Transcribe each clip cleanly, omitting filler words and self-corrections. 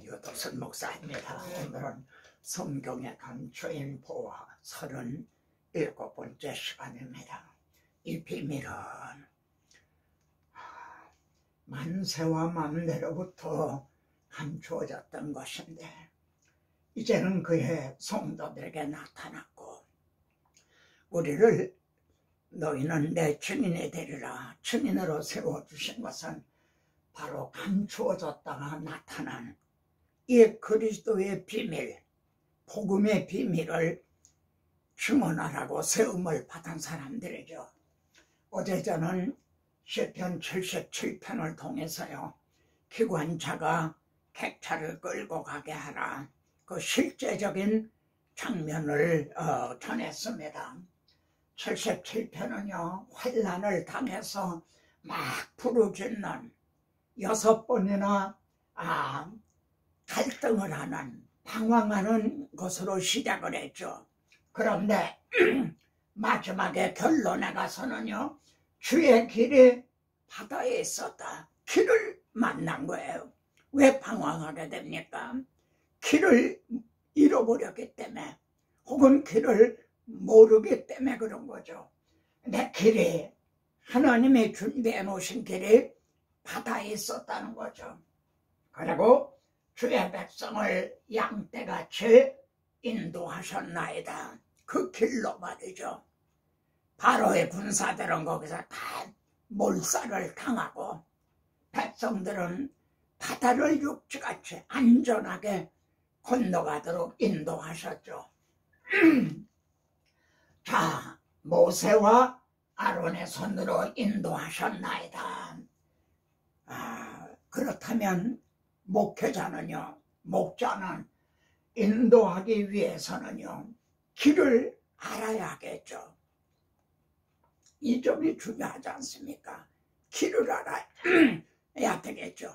유도선 목사입니다. 오늘은 성경에 간 주인 보아 37번째 시간입니다. 이 비밀은 만세와 만대로부터 감추어졌던 것인데 이제는 그의 성도들에게 나타났고, 우리를 너희는 내 증인이 되리라 증인으로 세워주신 것은 바로 감추어졌다가 나타난 이 그리스도의 비밀, 복음의 비밀을 증언하라고 세움을 받은 사람들이죠. 어제 저는 시편 77편을 통해서요, 기관차가 객차를 끌고 가게 하라, 그 실제적인 장면을 전했습니다. 77편은요 환난을 당해서 막 부르짖는 6번이나 갈등을 하는, 방황하는 것으로 시작을 했죠. 그런데 마지막에 결론에 가서는요, 주의 길이 바다에 있었다. 길을 만난 거예요. 왜 방황하게 됩니까? 길을 잃어버렸기 때문에, 혹은 길을 모르기 때문에 그런 거죠. 내 길이, 하나님이 준비해 놓으신 길이 바다에 있었다는 거죠. 그리고 주의 백성을 양떼같이 인도하셨나이다. 그 길로 말이죠. 바로의 군사들은 거기서 다 몰살을 당하고, 백성들은 바다를 육지같이 안전하게 건너가도록 인도하셨죠. 자, 모세와 아론의 손으로 인도하셨나이다. 그렇다면 목회자는요, 목자는 인도하기 위해서는요, 길을 알아야겠죠. 이 점이 중요하지 않습니까? 길을 알아야 되겠죠.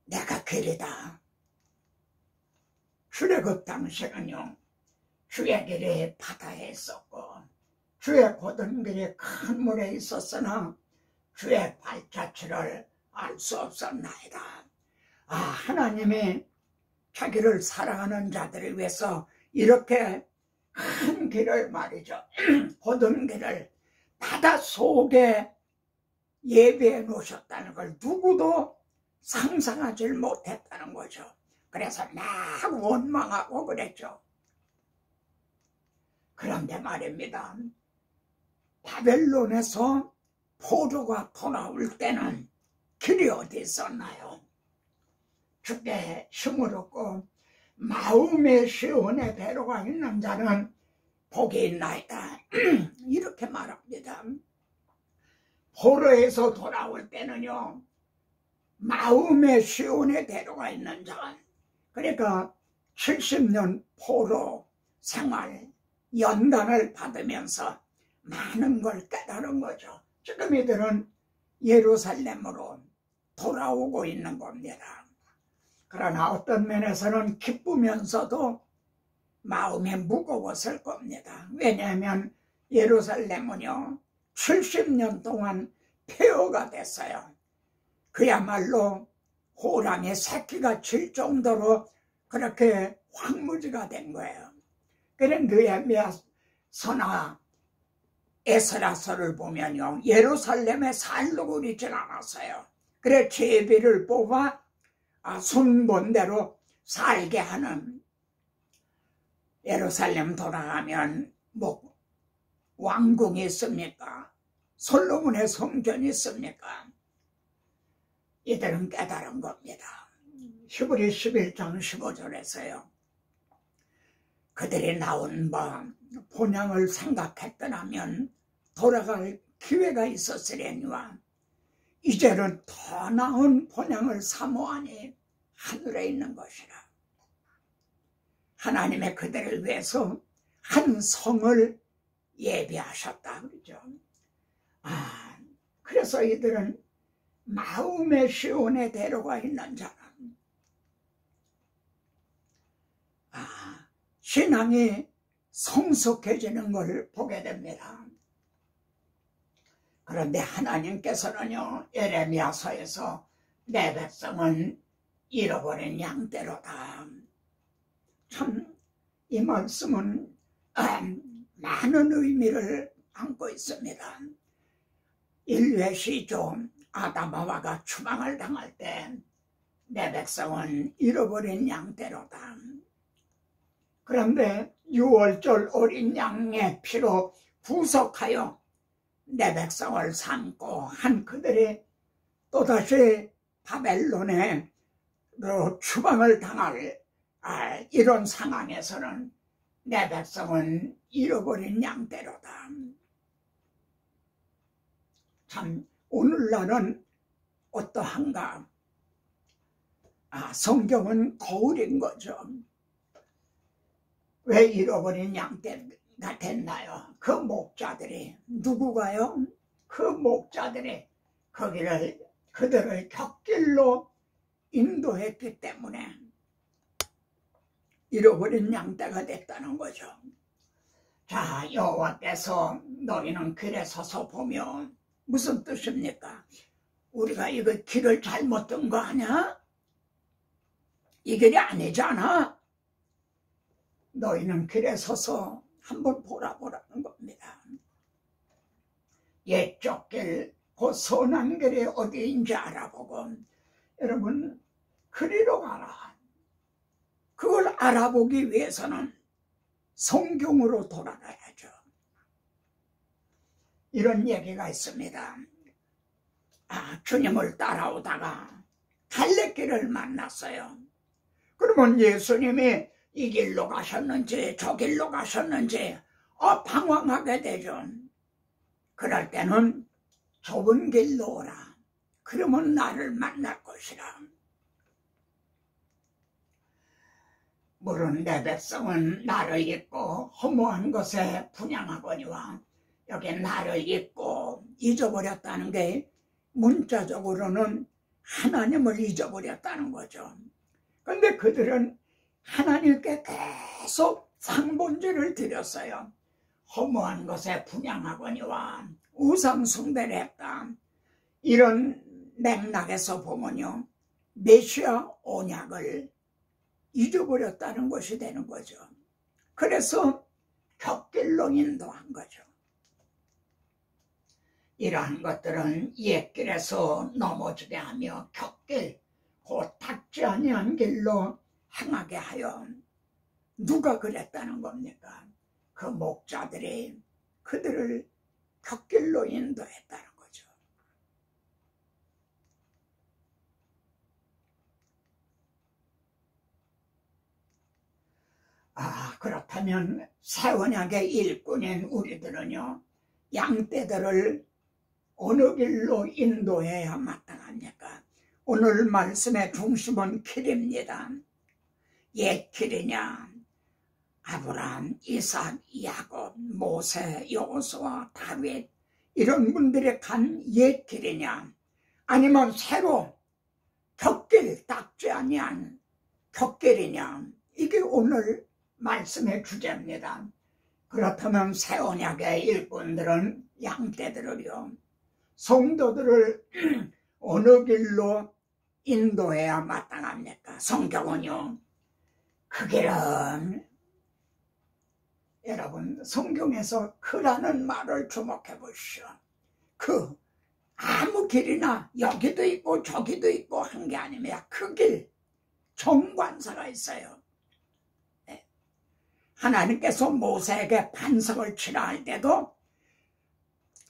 내가 길이다. 출애굽 당시는요, 주의 길이 바다에 있었고, 주의 곧은 길이 큰 물에 있었으나 주의 발자취를 알 수 없었나이다. 하나님이 자기를 사랑하는 자들을 위해서 이렇게 큰 길을 말이죠, 곧은 길을 바다 속에 예비해 놓으셨다는 걸 누구도 상상하지 못했다는 거죠. 그래서 막 원망하고 그랬죠. 그런데 말입니다, 바벨론에서 포로가 돌아올 때는 길이 어디 있었나요? 주께 힘을 얻고 마음의 시온의 배로가 있는 자는 복이 있나이다. 이렇게 말합니다. 포로에서 돌아올 때는요, 마음의 시온의 배로가 있는 자, 그러니까 70년 포로 생활 연단을 받으면서 많은 걸 깨달은 거죠. 지금 이들은 예루살렘으로 돌아오고 있는 겁니다. 그러나 어떤 면에서는 기쁘면서도 마음이 무거웠을 겁니다. 왜냐하면 예루살렘은요 70년 동안 폐허가 됐어요. 그야말로 호랑이 새끼가 칠 정도로 그렇게 황무지가 된 거예요. 그런 느헤미야서나 에스라서를 보면요, 예루살렘에 살려고 그러질 않았어요. 그래 제비를 뽑아 순번대로 살게 하는, 예루살렘 돌아가면 뭐 왕궁이 있습니까? 솔로몬의 성전이 있습니까? 이들은 깨달은 겁니다. 히브리 11장 15절에서요 그들이 나온 바 본향을 생각했더라면 돌아갈 기회가 있었으려니와 이제는 더 나은 본향을 사모하니 하늘에 있는 것이라. 하나님의 그들을 위해서 한 성을 예비하셨다 그러죠. 그래서 이들은 마음의 시온의 대로가 있는 자는 신앙이 성숙해지는 것을 보게 됩니다. 그런데 하나님께서는요, 예레미야서에서 내 백성은 잃어버린 양떼로다. 참 이 말씀은 많은 의미를 안고 있습니다. 인류의 시조 아담하와가 추방을 당할 때 내 백성은 잃어버린 양떼로다. 그런데 6월절 어린 양의 피로 구속하여 내 백성을 삼고 한 그들이 또다시 바벨론에 추방을 당할 이런 상황에서는 내 백성은 잃어버린 양떼로다. 참 오늘날은 어떠한가? 성경은 거울인 거죠. 왜 잃어버린 양떼가 됐나요? 그 목자들이 누구가요? 그 목자들이 그들을 곁길로 인도했기 때문에 잃어버린 양떼가 됐다는 거죠. 자, 여호와께서 너희는 길에 서서 보면 무슨 뜻입니까? 우리가 이거 길을 잘못 든 거 아니야? 이 길이 아니잖아. 너희는 길에 서서 한번 보라는 겁니다. 옛적 길, 그 선한 길이 어디인지 알아보고 여러분 그리로 가라. 그걸 알아보기 위해서는 성경으로 돌아가야죠. 이런 얘기가 있습니다. 주님을 따라오다가 갈래길을 만났어요. 그러면 예수님이 이 길로 가셨는지 저 길로 가셨는지 방황하게 되죠. 그럴 때는 좁은 길로 오라. 그러면 나를 만날 것이라. 물은 내 백성은 나를 잊고 허무한 것에 분향하거니와 여기 나를 잊고 잊어버렸다는 게 문자적으로는 하나님을 잊어버렸다는 거죠. 그런데 그들은 하나님께 계속 상본제를 드렸어요. 허무한 것에 분향하거니와 우상 숭배를 했다. 이런 맥락에서 보면요, 메시아 언약을 잊어버렸다는 것이 되는 거죠. 그래서 곁길로 인도한 거죠. 이러한 것들은 옛길에서 넘어지게 하며 곁길, 곧 닿지 아니한 길로 행하게 하여 누가 그랬다는 겁니까? 그 목자들이 그들을 곁길로 인도했다는 거죠. 그렇다면 새 언약의 일꾼인 우리들은요, 양떼들을 어느 길로 인도해야 마땅합니까? 오늘 말씀의 중심은 길입니다. 옛 길이냐? 아브라함, 이삭, 야곱, 모세, 여호수아, 다윗 이런 분들이 간 옛 길이냐? 아니면 새로 곁길 닦지 아니한 곁길이냐? 이게 오늘 말씀의 주제입니다. 그렇다면 새 언약의 일꾼들은 양떼들을요, 성도들을 어느 길로 인도해야 마땅합니까? 성경은요, 그 길은, 여러분 성경에서 그라는 말을 주목해 보시오. 그 아무 길이나 여기도 있고 저기도 있고 한 게 아니면 그 길, 정관사가 있어요. 하나님께서 모세에게 반석을 치라 할 때도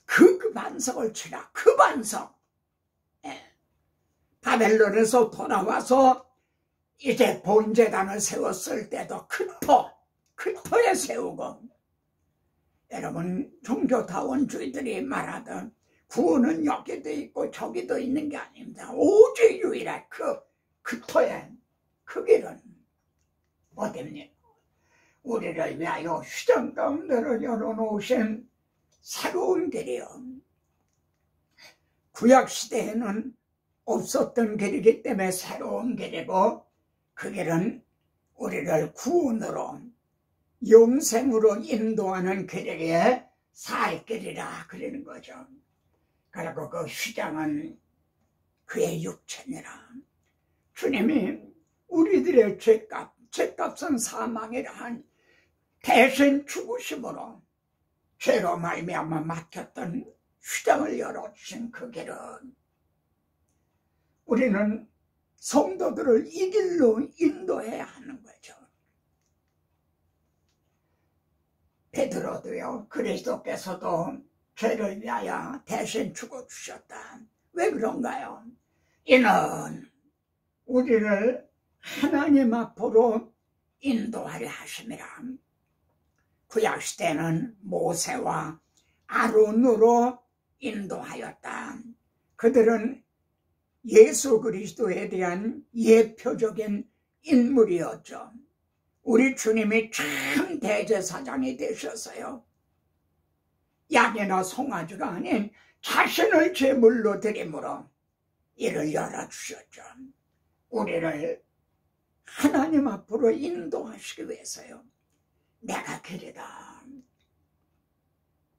그 반석을 치라, 그 반석. 바벨론에서 돌아와서 이제 본제단을 세웠을 때도 그 터에 세우고, 여러분 종교다원주의들이 말하던 구원은 여기도 있고 저기도 있는 게 아닙니다. 오직 유일한 그 터에, 그 길은 어딥니까? 우리를 위하여 휘장 가운데를 열어놓으신 새로운 길이요. 구약시대에는 없었던 길이기 때문에 새로운 길이고, 그 길은 우리를 구원으로 영생으로 인도하는 길이기에 살 길이라 그러는 거죠. 그리고 그 휘장은 그의 육체니라. 주님이 우리들의 죄값은 사망이라 한 대신 죽으심으로 죄로 말미암아 막혔던 휘장을 열어주신 그 길은 우리는 성도들을 이 길로 인도해야 하는 거죠. 베드로도요, 그리스도께서도 죄를 위하여 대신 죽어주셨다. 왜 그런가요? 이는 우리를 하나님 앞으로 인도하려 하심이라. 구약시대는 모세와 아론으로 인도하였다. 그들은 예수 그리스도에 대한 예표적인 인물이었죠. 우리 주님이 참 대제사장이 되셨어요. 양이나 송아지가 아닌 자신을 제물로 드림으로 이를 열어주셨죠. 우리를 하나님 앞으로 인도하시기 위해서요. 내가 길이다.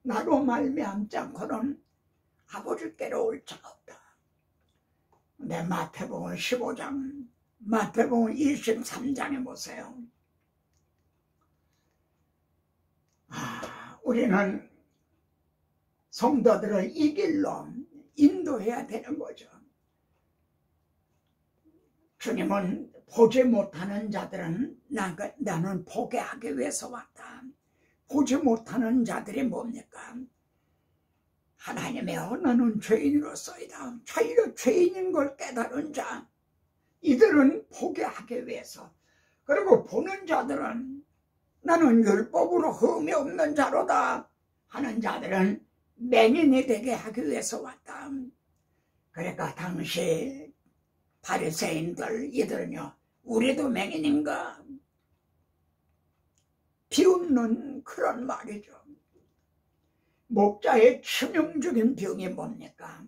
나로 말미암지 않고는 아버지께로 올 자가 없다. 내 마태복음 15장, 마태복음 23장에 보세요. 우리는 성도들을 이 길로 인도해야 되는 거죠. 주님은 보지 못하는 자들은 나는 보게 하기 위해서 왔다. 보지 못하는 자들이 뭡니까? 하나님이여, 나는 죄인으로서이다. 자기가 죄인인 걸 깨달은 자, 이들은 보게 하기 위해서. 그리고 보는 자들은 나는 율법으로 흠이 없는 자로다 하는 자들은 맹인이 되게 하기 위해서 왔다. 그러니까 당시 바리새인들 이들은요, 우리도 맹인인가? 비웃는 그런 말이죠. 목자의 치명적인 병이 뭡니까?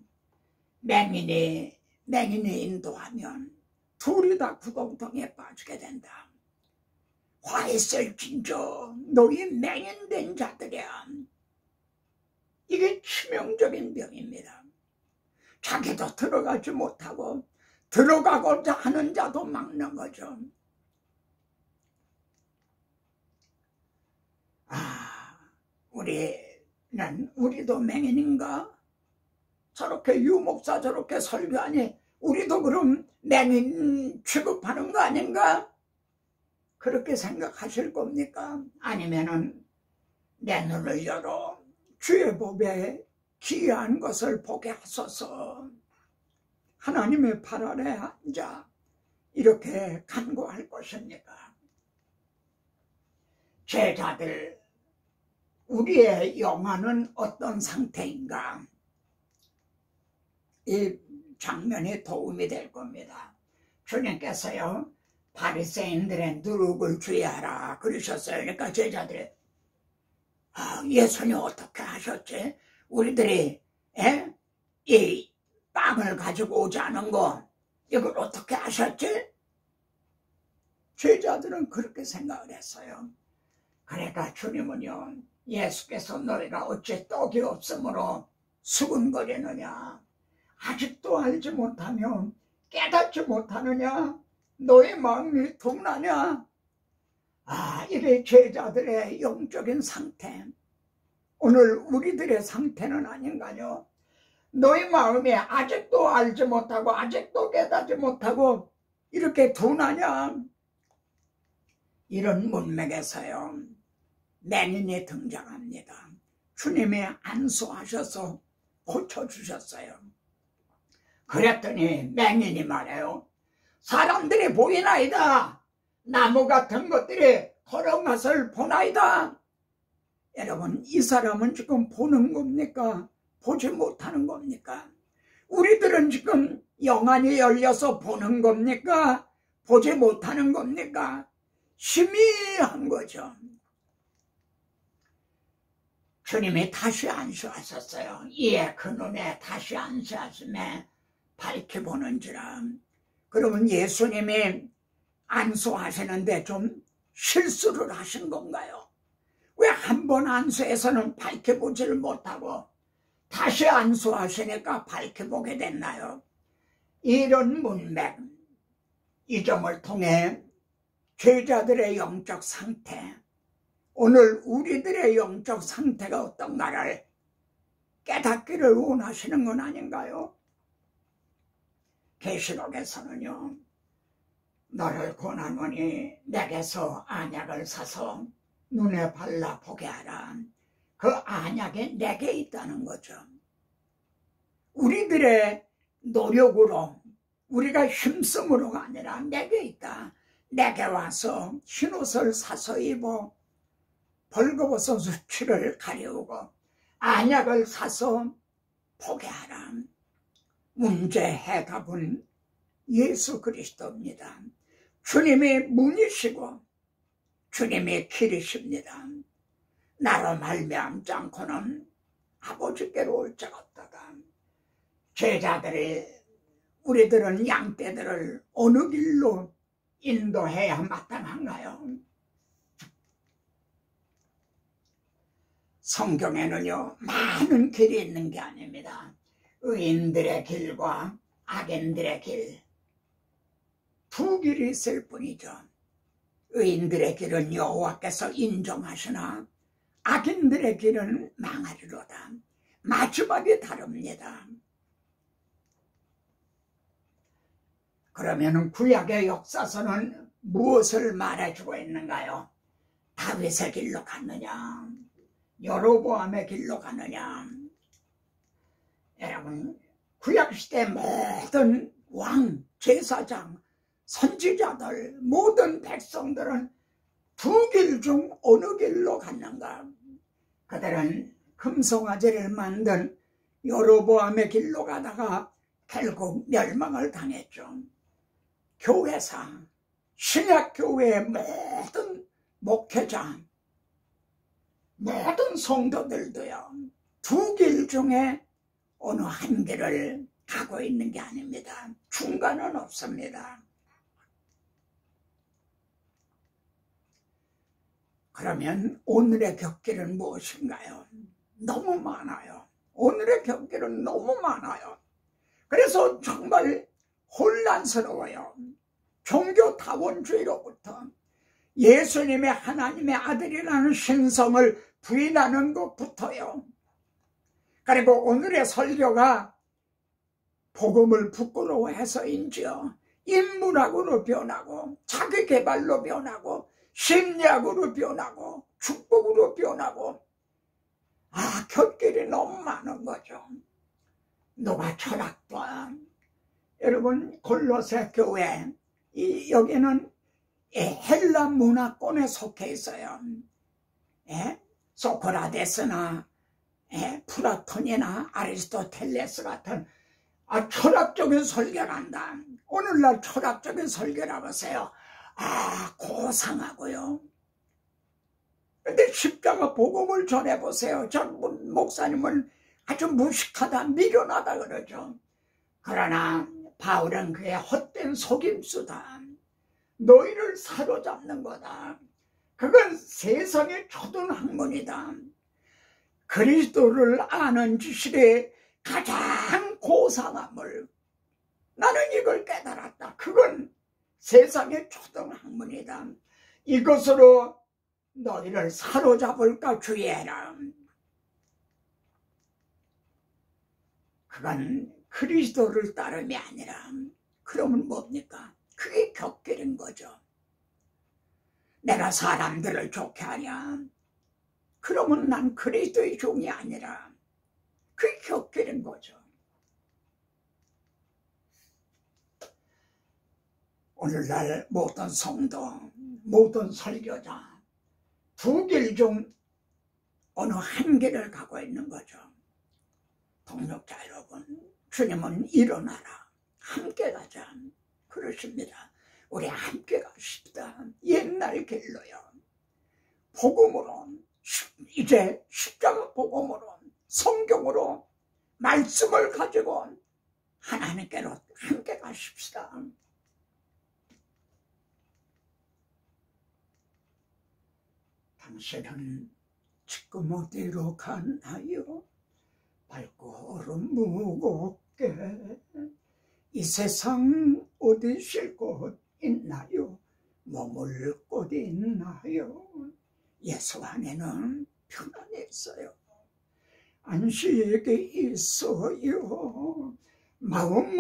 맹인이 인도하면 둘이 다 구덩텅이에 빠지게 된다. 화 있을진저 너희 맹인된 자들이야. 이게 치명적인 병입니다. 자기도 들어가지 못하고 들어가고자 하는 자도 막는 거죠. 우리도 맹인인가? 저렇게 유목사 저렇게 설교하니 우리도 그럼 맹인 취급하는 거 아닌가? 그렇게 생각하실 겁니까? 아니면은 내 눈을 열어 주의 법에 기이한 것을 보게 하소서. 하나님의 발 아래 앉아 이렇게 간구할 것입니까? 제자들, 우리의 영안은 어떤 상태인가? 이 장면이 도움이 될 겁니다. 주님께서요, 바리새인들의 누룩을 주의하라 그러셨어요. 그러니까 제자들이 예수님 어떻게 하셨지? 우리들이 이 빵을 가지고 오지 않은 거 이걸 어떻게 하셨지? 제자들은 그렇게 생각을 했어요. 그러니까 주님은요, 예수께서 너희가 어찌 떡이 없으므로 수군거리느냐? 아직도 알지 못하며 깨닫지 못하느냐? 너의 마음이 둔하냐? 이게 제자들의 영적인 상태. 오늘 우리들의 상태는 아닌가요? 너의 마음이 아직도 알지 못하고 아직도 깨닫지 못하고 이렇게 둔하냐? 이런 문맥에서요, 맹인이 등장합니다. 주님이 안수하셔서 고쳐주셨어요. 그랬더니 맹인이 말해요. 사람들이 보이나이다. 나무 같은 것들이 걸은 것을 보나이다. 여러분, 이 사람은 지금 보는 겁니까? 보지 못하는 겁니까? 우리들은 지금 영안이 열려서 보는 겁니까? 보지 못하는 겁니까? 희미한 거죠. 주님이 다시 안수하셨어요. 이에 그 눈에 다시 안수하심에 밝히 보는지라. 그러면 예수님이 안수하시는데 좀 실수를 하신 건가요? 왜 한 번 안수해서는 밝히 보지를 못하고 다시 안수하시니까 밝히 보게 됐나요? 이런 문맥, 이 점을 통해 제자들의 영적 상태, 오늘 우리들의 영적 상태가 어떤가를 깨닫기를 원하시는 건 아닌가요? 계시록에서는요, 너를 권하노니 내게서 안약을 사서 눈에 발라 보게 하라. 그 안약이 내게 있다는 거죠. 우리들의 노력으로, 우리가 힘쓰므로가 아니라 내게 있다. 내게 와서 흰옷을 사서 입어 벌거벗은 수치를 가리우고 안약을 사서 보게 하라. 문제 해답은 예수 그리스도입니다. 주님이 문이시고 주님이 길이십니다. 나로 말미암지 않고는 아버지께로 올 자가 없다가 제자들이 우리들은 양떼들을 어느 길로 인도해야 마땅한가요? 성경에는요, 많은 길이 있는 게 아닙니다. 의인들의 길과 악인들의 길, 두 길이 있을 뿐이죠. 의인들의 길은 여호와께서 인정하시나 악인들의 길은 망하리로다. 마지막이 다릅니다. 그러면 구약의 역사서는 무엇을 말해주고 있는가요? 다윗의 길로 갔느냐, 여로보암의 길로 가느냐. 여러분, 구약시대 모든 왕, 제사장, 선지자들, 모든 백성들은 두 길 중 어느 길로 갔는가? 그들은 금송아지를 만든 여로보암의 길로 가다가 결국 멸망을 당했죠. 교회상, 신약교회의 모든 목회자, 모든 성도들도요, 두 길 중에 어느 한 길을 가고 있는 게 아닙니다. 중간은 없습니다. 그러면 오늘의 곁길은 무엇인가요? 너무 많아요. 오늘의 곁길은 너무 많아요. 그래서 정말 혼란스러워요. 종교다원주의로부터 예수님의 하나님의 아들이라는 신성을 부인하는 것부터요. 그리고 오늘의 설교가 복음을 부끄러워해서인지요, 인문학으로 변하고 자기개발로 변하고 심리학으로 변하고 축복으로 변하고, 곁길이 너무 많은 거죠. 누가 철학과, 여러분 골로새 교회, 여기는 헬라 문화권에 속해 있어요. 소크라테스나 플라톤이나 아리스토텔레스 같은 철학적인 설교를 한다. 오늘날 철학적인 설교를 보세요. 고상하고요. 근데 십자가 복음을 전해보세요. 전 목사님은 아주 무식하다, 미련하다 그러죠. 그러나 바울은 그의 헛된 속임수다. 너희를 사로잡는 거다. 그건 세상의 초등학문이다. 그리스도를 아는 지식의 가장 고상함을 나는 이걸 깨달았다. 그건 세상의 초등학문이다. 이것으로 너희를 사로잡을까 주의해라. 그건 그리스도를 따름이 아니라, 그러면 뭡니까? 그게 곁길인 거죠. 내가 사람들을 좋게 하냐? 그러면 난 그리스도의 종이 아니라 그게 곁길인 거죠. 오늘날 모든 성도, 모든 설교자 두 길 중 어느 한 길을 가고 있는 거죠. 동역자 여러분, 주님은 일어나라, 함께 가자 그러십니다. 우리 함께 가십시다. 옛날 길로요. 복음으로, 이제 십자가 복음으로, 성경으로, 말씀을 가지고 하나님께로 함께 가십시다. 당신은 지금 어디로 가나요? 밝고 얼음 무겁게 이 세상 어디 쉴 곳 머물 곳이 있나요? 예수 안에는 평안이 있어요. 안식이 있어요. 마음문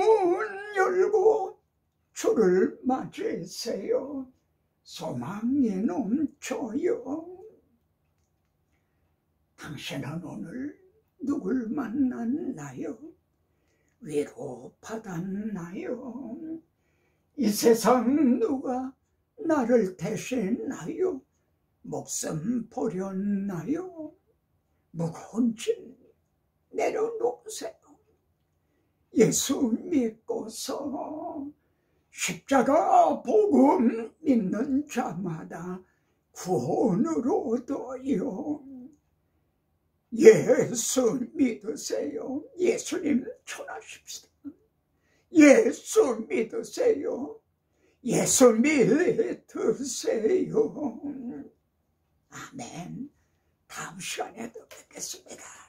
열고 주를 맞으세요. 소망이 넘쳐요. 당신은 오늘 누굴 만났나요? 위로 받았나요? 이 세상 누가 나를 대신하여 목숨 버렸나요? 무거운 짐 내려놓으세요. 예수 믿고서 십자가 복음 믿는 자마다 구원으로 얻어요. 예수 믿으세요. 예수님 전하십시다. 예수 믿으세요. 예수 믿으세요. 아멘. 다음 시간에 또 뵙겠습니다.